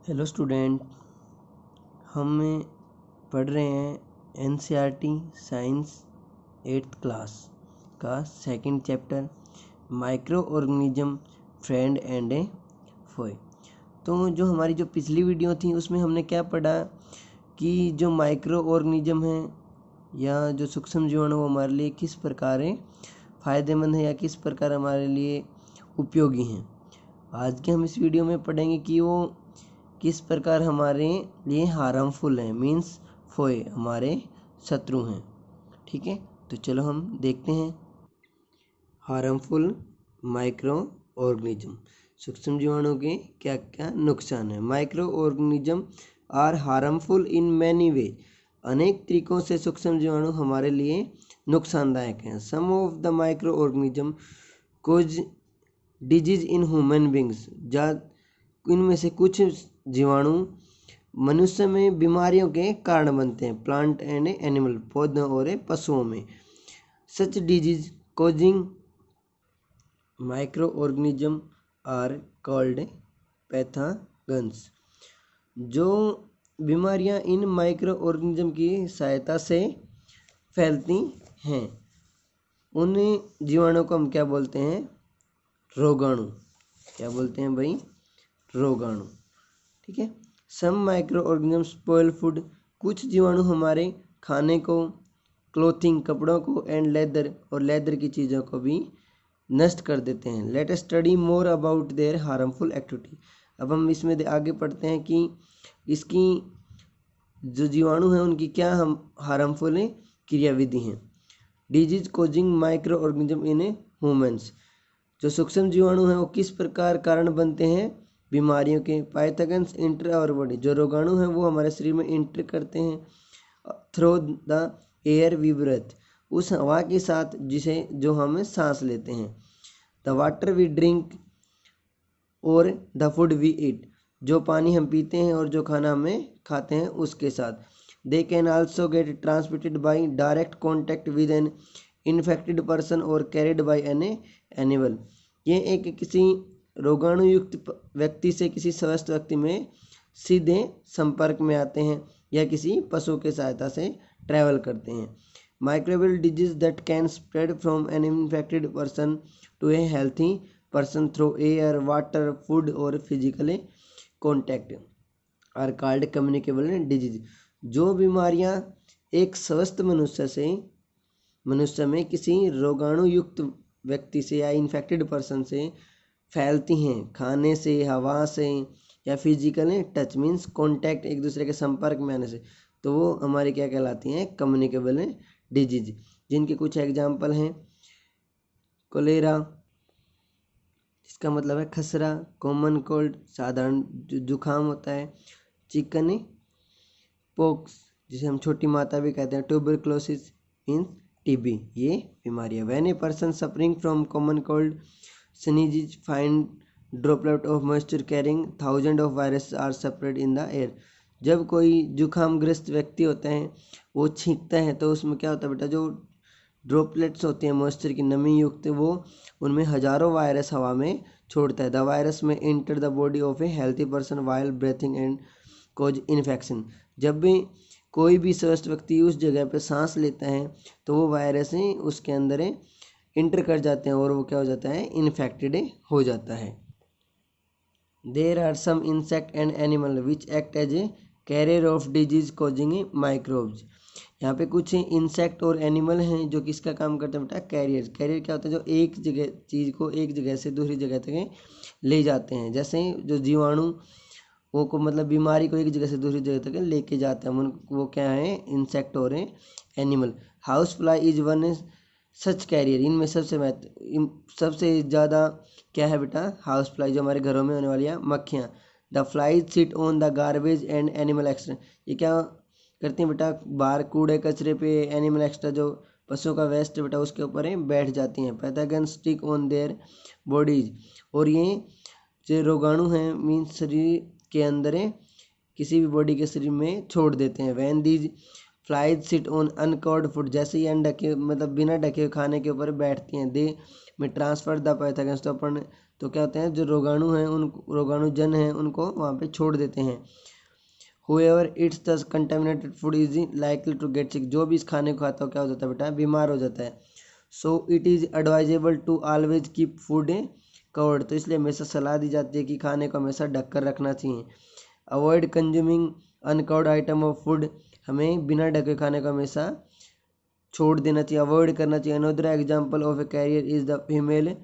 Hello student, हम पढ़ रहे हैं एनसीईआरटी साइंस 8th क्लास का second chapter microorganism friend and a foe. तो जो हमारी पिछली वीडियो थी उसमें हमने क्या पढ़ा कि जो माइक्रो ऑर्गेनिज्म है या जो सूक्ष्म जीवाणु हमारे लिए किस प्रकार फ़ायदेमंद है या किस प्रकार हमारे लिए उपयोगी हैं। आज के हम इस वीडियो में पढ़ेंगे कि वो किस प्रकार हमारे लिए हार्मफुल हैं, मीन्स फोए हमारे शत्रु हैं। ठीक है, तो चलो हम देखते हैं हार्मफुल माइक्रो ऑर्गेनिज्म, सूक्ष्म जीवाणु के क्या क्या नुकसान है। Microorganism are harmful in many ways, अनेक तरीकों से सूक्ष्म जीवाणु हमारे लिए नुकसानदायक हैं। Some of the microorganism cause disease in human beings, इनमें से कुछ जीवाणु मनुष्य में बीमारियों के कारण बनते हैं। प्लांट एंड एनिमल, पौधों और पशुओं में। Such disease causing microorganism are called pathogens. जो बीमारियां इन माइक्रो ऑर्गेनिज्म की सहायता से फैलती हैं उन जीवाणु को हम क्या बोलते हैं? रोगाणु। क्या बोलते हैं भाई? रोगाणु। ठीक है। Some microorganism spoil food, कुछ जीवाणु हमारे खाने को, क्लोथिंग कपड़ों को, एंड लेदर और लेदर की चीज़ों को भी नष्ट कर देते हैं। Let us study more about their harmful activity. अब हम इसमें आगे पढ़ते हैं कि इसकी जो जीवाणु हैं उनकी क्या हम हार्मफुल क्रियाविधि हैं। Disease causing micro organism in humans, जो सूक्ष्म जीवाणु हैं वो किस प्रकार कारण बनते हैं? बीमारियों के। पैथोजेंस इंटर आवर बॉडी, जो रोगाणु हैं वो हमारे शरीर में इंटर करते हैं through the air we breathe, उस हवा के साथ जो हम सांस लेते हैं। द वाटर वी ड्रिंक और द फूड वी ईट, जो पानी हम पीते हैं और जो खाना हमें खाते हैं उसके साथ। They can also get transmitted by direct contact with N infected person और कैरिड बाई एन एनिमल। ये एक किसी रोगाणु युक्त व्यक्ति से किसी स्वस्थ व्यक्ति में सीधे संपर्क में आते हैं या किसी पशु के सहायता से ट्रैवल करते हैं। Microbial disease that can spread from an infected person to a healthy person through air, water, food और physical contact are called communicable disease. जो बीमारियां एक स्वस्थ मनुष्य में किसी रोगाणु युक्त व्यक्ति से या इन्फेक्टेड पर्सन से फैलती हैं, खाने से, हवा से या फिजिकल टच मीन्स कॉन्टैक्ट, एक दूसरे के संपर्क में आने से, तो वो हमारी क्या कहलाती हैं? Communicable disease. जिनके कुछ एग्जाम्पल हैं कोलेरा, इसका मतलब है खसरा, कॉमन कोल्ड, साधारण जुखाम होता है, चिकन पॉक्स जिसे हम छोटी माता भी कहते हैं, ट्यूबरक्लोसिस मीन्स टीबी, ये बीमारियाँ। When a person suffering from common cold sneezes, find droplet of moisture carrying thousands of viruses are spread in the air। जब कोई जुखामग्रस्त व्यक्ति होता है वो छींकता है तो उसमें क्या होता है बेटा? जो ड्रॉपलेट्स होते हैं मॉइस्चर की नमी युक्त, वो उनमें हजारों वायरस हवा में छोड़ता है। द वायरस में enter the body of A healthy person while breathing and cause infection. जब भी कोई भी स्वस्थ व्यक्ति उस जगह पर सांस लेता है तो वो वायरस उसके अंदर इंटर कर जाते हैं और वो क्या हो जाता है? इन्फेक्टेड हो जाता है। There are some insect and animal which act as a carrier of disease causing microbes. यहाँ पे कुछ इंसेक्ट और एनिमल हैं जो किसका काम करते हैं बेटा? कैरियर। कैरियर क्या होता है? जो एक जगह चीज़ को एक जगह से दूसरी जगह तक ले जाते हैं। जैसे जो जीवाणु वो को मतलब बीमारी को एक जगह से दूसरी जगह तक लेके जाते हैं, वो क्या है? इंसेक्ट और animal. House fly is one such carrier. इनमें सबसे ज़्यादा क्या है बेटा? हाउस फ्लाई, जो हमारे घरों में होने वाली है मक्खियाँ। The flies sit on the garbage and animal extra, ये क्या करती हैं बेटा? बाहर कूड़े कचरे पे एनिमल एक्स्ट्रा, जो पशुओं का वेस्ट बेटा, उसके ऊपर बैठ जाती हैं। Pathogen stick on their bodies, और ये जो रोगाणु हैं मीन्स शरीर के अंदर किसी भी बॉडी के शरीर में छोड़ देते हैं। When these flies sit on uncovered food, जैसे ही अनढके मतलब बिना ढके खाने के ऊपर बैठती हैं। दे में ट्रांसफर द पैथोजेंस, तो क्या होते हैं, जो रोगाणु हैं उन रोगाणुजन हैं उनको वहाँ पे छोड़ देते हैं। Whoever eats the contaminated food is likely to get sick, जो भी इस खाने को खाता हो क्या हो जाता है बेटा, बीमार हो जाता है। So it is advisable to always keep food covered, तो इसलिए हमेशा सलाह दी जाती है कि खाने को हमेशा ढक कर रखना चाहिए। Avoid consuming uncovered item of food, हमें बिना ढके खाने को हमेशा छोड़ देना चाहिए, अवॉइड करना चाहिए। Another example of a carrier is the female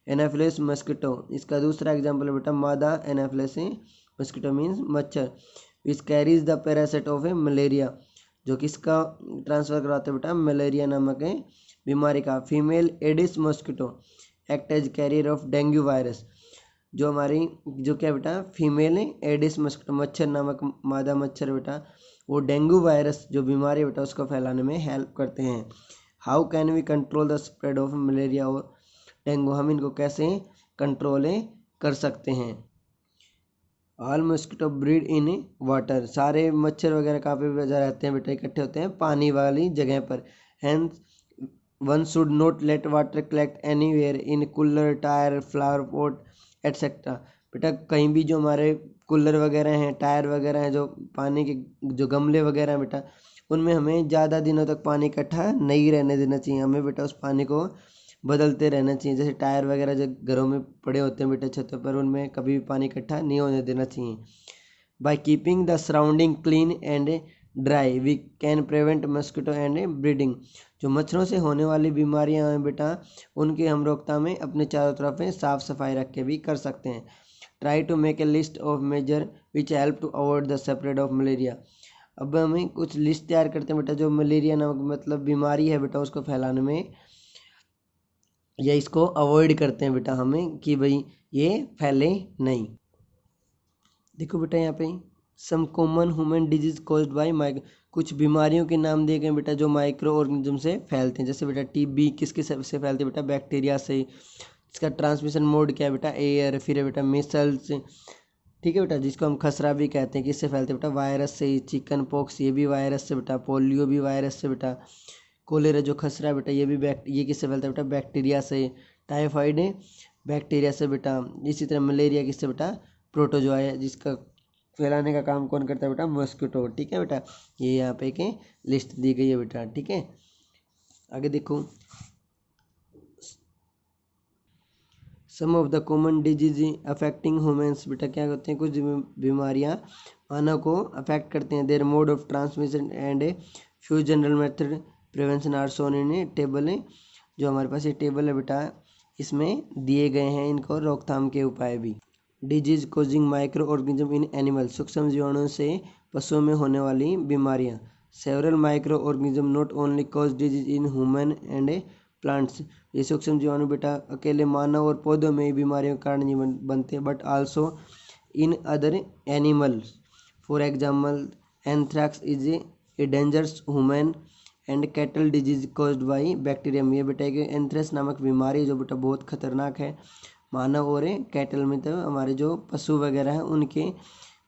anopheles mosquito, इसका दूसरा एग्जाम्पल है बेटा मादा एनाफिलिस मस्किटो मीन्स मच्छर, which carries the parasite of A malaria, जो किसका ट्रांसफर कराते हैं बेटा, मलेरिया नामक बीमारी का। Female aedes mosquito act as carrier of dengue virus, जो हमारी जो क्या बेटा फीमेल एडिस मस्किटो मच्छर नामक मादा मच्छर बेटा वो डेंगू वायरस जो बीमारी बेटा उसको फैलाने में हेल्प करते हैं। How can we control the spread of malaria और डेंगू, हम इनको कैसे कंट्रोल कर सकते हैं। All mosquito breed in water, सारे मच्छर वगैरह कहाँ पे वजह रहते हैं बेटा, इकट्ठे होते हैं पानी वाली जगह पर। Hence one should not let water collect anywhere in cooler, tyre, flower pot etcetera, बेटा कहीं भी जो हमारे कूलर वगैरह हैं, टायर वगैरह हैं, जो पानी के जो गमले वगैरह हैं बेटा, उनमें हमें ज़्यादा दिनों तक पानी इकट्ठा नहीं रहने देना चाहिए, हमें बेटा उस पानी को बदलते रहना चाहिए। जैसे टायर वगैरह जो घरों में पड़े होते हैं बेटा छतों पर, उनमें कभी भी पानी इकट्ठा नहीं होने देना चाहिए। By keeping the surrounding clean and dry we can prevent mosquito and breeding, जो मच्छरों से होने वाली बीमारियां हैं बेटा उनकी हम रोकथाम में अपने चारों तरफ साफ सफाई रख के भी कर सकते हैं। Try to make a list of measure which help to avoid the spread of malaria, अब हमें कुछ लिस्ट तैयार करते हैं बेटा जो मलेरिया नामक मतलब बीमारी है बेटा उसको फैलाने में या इसको अवॉइड करते हैं बेटा हमें कि भाई ये फैले नहीं। देखो बेटा यहाँ पे some common human disease caused by micro, कुछ बीमारियों के नाम दिए गए बेटा जो माइक्रो ऑर्गेनिज्म से फैलते हैं। जैसे बेटा टीबी किसके से फैलती है बेटा, बैक्टीरिया से। इसका ट्रांसमिशन मोड क्या है बेटा, एयर। फिर है बेटा मिसल्स, ठीक है बेटा, जिसको हम खसरा भी कहते हैं, किससे फैलते हैं बेटा, वायरस से। चिकन पॉक्स ये भी वायरस से बेटा, पोलियो भी वायरस से बेटा। कोलेरा जो खसरा बेटा ये भी ये किससे फैलता है बेटा, बैक्टीरिया से। टाइफाइड बैक्टीरिया से बेटा। इसी तरह मलेरिया किससे बेटा, प्रोटोजोआ है, जिसका फैलाने का काम कौन करता है बेटा, मॉस्किटो। ठीक है बेटा, ये यहाँ पे एक लिस्ट दी गई है बेटा। ठीक है, आगे देखो some of the common disease affecting humans, बेटा क्या होते हैं कुछ बीमारियां मानव को अफेक्ट करते हैं। Their mode of transmission and few general method prevention are shown in table, जो हमारे पास ये टेबल है बेटा इसमें दिए गए हैं इनको रोकथाम के उपाय भी। Disease causing micro organism in animal, सूक्ष्म जीवाणुओं से पशुओं में होने वाली बीमारियां। Several micro organism not only cause disease in human and plants, ये सूक्ष्म जीवाणु बेटा अकेले मानव और पौधों में बीमारियों के कारण नहीं बनते but also in other animals. For example anthrax is a dangerous human and cattle disease caused by bacterium, ये बेटा एक एंथ्रेक्स नामक बीमारी जो बेटा बहुत खतरनाक है मानव और कैटल में, तो हमारे जो पशु वगैरह हैं उनके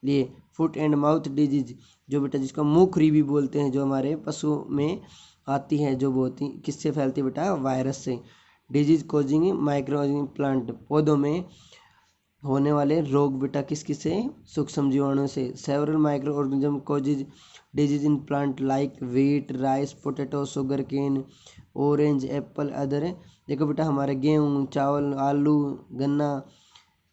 लिए। फुट एंड माउथ डिजीज, जो बेटा जिसको मुखरी भी बोलते हैं, जो हमारे पशु में आती है, जो बहुत ही किससे फैलती है बेटा, वायरस से। डिजीज कोजिंग माइक्रो प्लांट, पौधों में होने वाले रोग बेटा किस किस से, सूक्ष्म जीवाणु से। Several microorganism causes disease in plant like wheat, rice, potato, sugar cane, orange, apple, other. देखो बेटा हमारे गेहूँ, चावल, आलू, गन्ना,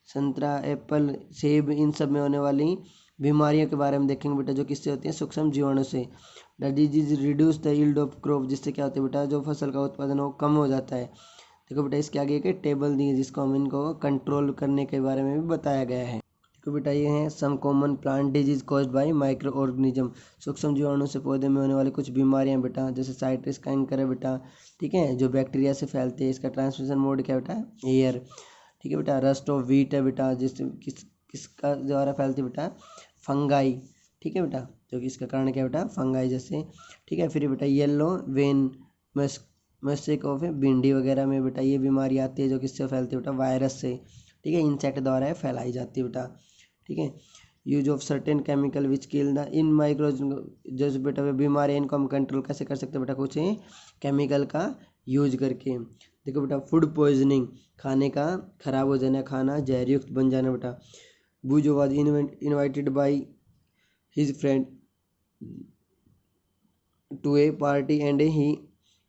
संतरा, एप्पल, सेब, इन सब में होने वाली बीमारियों के बारे में देखेंगे बेटा जो किससे होती हैं, सूक्ष्म जीवाणु से। The disease reduce the yield of crop, जिससे क्या होता है बेटा जो फसल का उत्पादन हो कम हो जाता है। देखो बेटा इसके आगे एक टेबल दी है जिसको हम इनको कंट्रोल करने के बारे में भी बताया गया है। देखो बेटा ये हैं some common plant disease caused by microorganism, सूक्ष्म जीवाणु से पौधे में होने वाली कुछ बीमारियां बेटा, जैसे साइट्रस कैंकर है बेटा, ठीक है, जो बैक्टीरिया से फैलते हैं। इसका ट्रांसमिशन मोड क्या बेटा, एयर। ठीक है बेटा, रस्ट ऑफ व्हीट है बेटा, किसका द्वारा फैलती है बेटा, फंगाई। ठीक है बेटा, जो कि इसका कारण क्या बेटा, फंगाई जैसे। ठीक है, फिर बेटा येलो वेन मस्टिक ऑफ भिंडी वगैरह में बेटा ये बीमारी आती है जो किससे फैलती है बेटा, वायरस से। ठीक है, इंसेक्ट द्वारा फैलाई जाती है बेटा। ठीक है, use of certain chemical which kill the in micro, जो बेटा बीमारी है इनको हम कंट्रोल कैसे कर सकते हैं बेटा, कुछ केमिकल का यूज करके। देखो बेटा फूड पॉइजनिंग, खाने का खराब हो जाना, खाना जहरयुक्त बन जाना बेटा। Boojho was invited by his friend to a party and he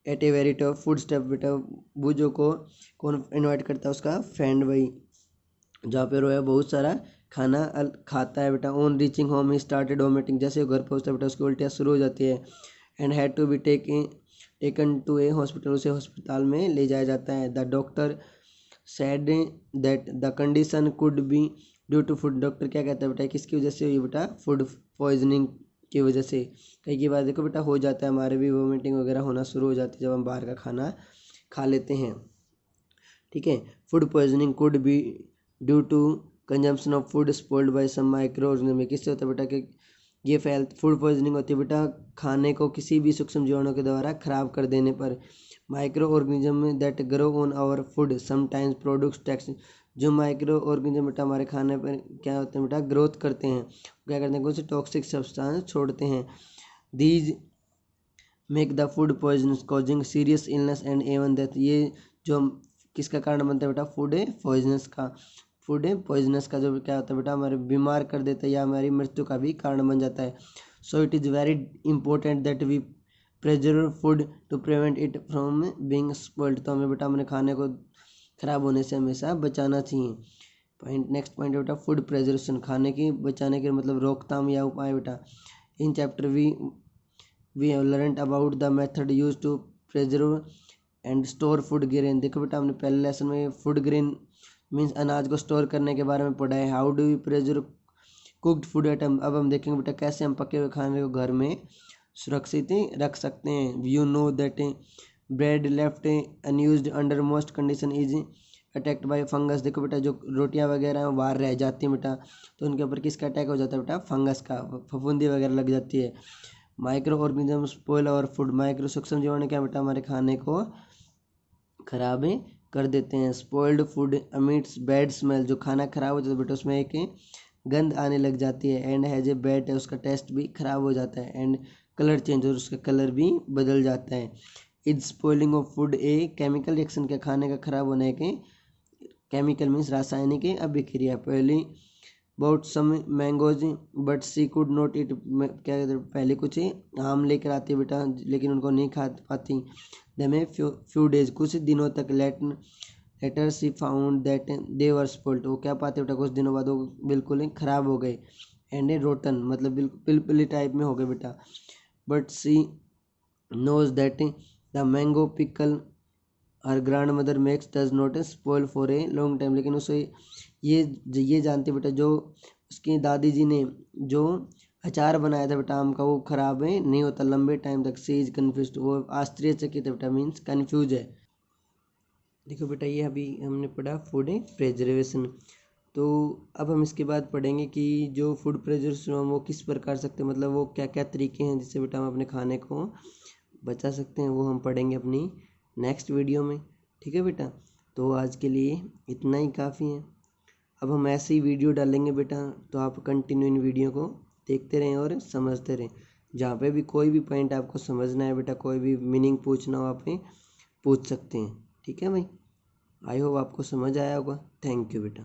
ate a very tough food step. बेटा बूजो को कौन इनवाइट करता है, उसका फ्रेंड भाई, जहाँ पे रोया बहुत सारा खाना खाता है बेटा। On reaching home he started vomiting, जैसे वो घर पहुँचता है बेटा उसकी उल्टियाँ शुरू हो जाती है। And had to be taken to a hospital, उसे हॉस्पिटल में ले जाया जाता है। The doctor said that the condition could be due to food. Doctor क्या कहता है बेटा, किसकी वजह से हुई बेटा, फूड पॉइजनिंग की वजह से। कई बार देखो बेटा हो जाता है, हमारे भी वोमिटिंग वगैरह होना शुरू हो जाती है जब हम बाहर का खाना खा लेते हैं। ठीक है, food poisoning could be due to consumption of food spoiled by some microorganism. किससे होता है बेटा कि ये फूड पॉइजनिंग होती है बेटा खाने को किसी भी सूक्ष्म जीवाणु के द्वारा खराब कर देने पर। Microorganism that grow on our food sometimes produce toxins. जो माइक्रो ऑर्गेनिज्म बेटा हमारे खाने पर क्या होते हैं बेटा, ग्रोथ करते हैं, क्या करते हैं, कुछ टॉक्सिक सब्सटेंस छोड़ते हैं। These make the food poisonous causing serious illness and even death. ये जो किसका कारण बनता है बेटा, फूड पॉइजनस का। फूड पॉइजनस का जो क्या होता है बेटा, हमारे बीमार कर देता है या हमारी मृत्यु का भी कारण बन जाता है। So it is very important that we preserve food to prevent it from being spoiled. तो हमें बेटा अपने खाने को खराब होने से हमेशा बचाना चाहिए। पॉइंट नेक्स्ट पॉइंट है बेटा फूड प्रिजर्वेशन, खाने की बचाने के मतलब रोकथाम या उपाय बेटा। In chapter we have learned about the method use to preserve and store food grain. देखो बेटा हमने पहले लेसन में फूड ग्रेन मीन्स अनाज को स्टोर करने के बारे में पढ़ा है। How do you preserve cooked food item. अब हम देखेंगे बेटा कैसे हम पके हुए खाने को घर में सुरक्षित रख सकते हैं। You know that bread left unused under most condition is attacked by fungus. देखो बेटा जो रोटियां वगैरह हैं बाहर रह जाती हैं बेटा, तो उनके ऊपर किसका अटैक हो जाता है बेटा, फंगस का, फफूंदी वगैरह लग जाती है। माइक्रो ऑर्गेनिज्म स्पॉइल और फूड, माइक्रो सूक्ष्म जीवाणु क्या बेटा हमारे खाने को खराब कर देते हैं। Spoiled food amidst bad smell, जो खाना खराब हो जाता है बेटा उसमें एक गंध आने लग जाती है। एंड हैज ए बैड, उसका टेस्ट भी खराब हो जाता है। एंड कलर चेंज, और उसका कलर भी बदल जाता है। Is spoiling of food a chemical reaction, के खाने का खराब होने के केमिकल मीन्स रासायनिक अभिक्रिया। पहली about some mangoes but she could not eat, क्या कहते हैं पहले कुछ आम लेकर आती है बेटा लेकिन उनको नहीं खा पाती। दे फ्यू डेज, कुछ दिनों तक later she found that they were spoiled, वो क्या पाते बेटा कुछ दिनों बाद वो बिल्कुल ही खराब हो गए। एंड रोटन मतलब बिल्कुल पिलपिली टाइप में हो गए बेटा। But she knows that the mango pickle her grandmother makes does not spoil for a long time, लेकिन उसे ये जानते बेटा जो उसकी दादी जी ने जो अचार बनाया था बेटा आम का वो खराब है नहीं होता लंबे टाइम तक। सी इज कन्फ्यूज, वो आश्चर्यचकित है बेटा मीन्स कन्फ्यूज है। देखो बेटा ये अभी हमने पढ़ा फूड प्रिजर्वेशन। तो अब हम इसके बाद पढ़ेंगे कि जो फूड प्रिजर्वेशन वो किस प्रकार सकते हैं, मतलब वो क्या क्या तरीके हैं जिससे बेटा हम अपने खाने को बचा सकते हैं, वो हम पढ़ेंगे अपनी नेक्स्ट वीडियो में। ठीक है बेटा, तो आज के लिए इतना ही काफ़ी है। अब हम ऐसे ही वीडियो डालेंगे बेटा, तो आप कंटिन्यू इन वीडियो को देखते रहें और समझते रहें। जहाँ पे भी कोई भी पॉइंट आपको समझना है बेटा, कोई भी मीनिंग पूछना हो आप पूछ सकते हैं। ठीक है भाई, आई होप आपको समझ आया होगा। थैंक यू बेटा।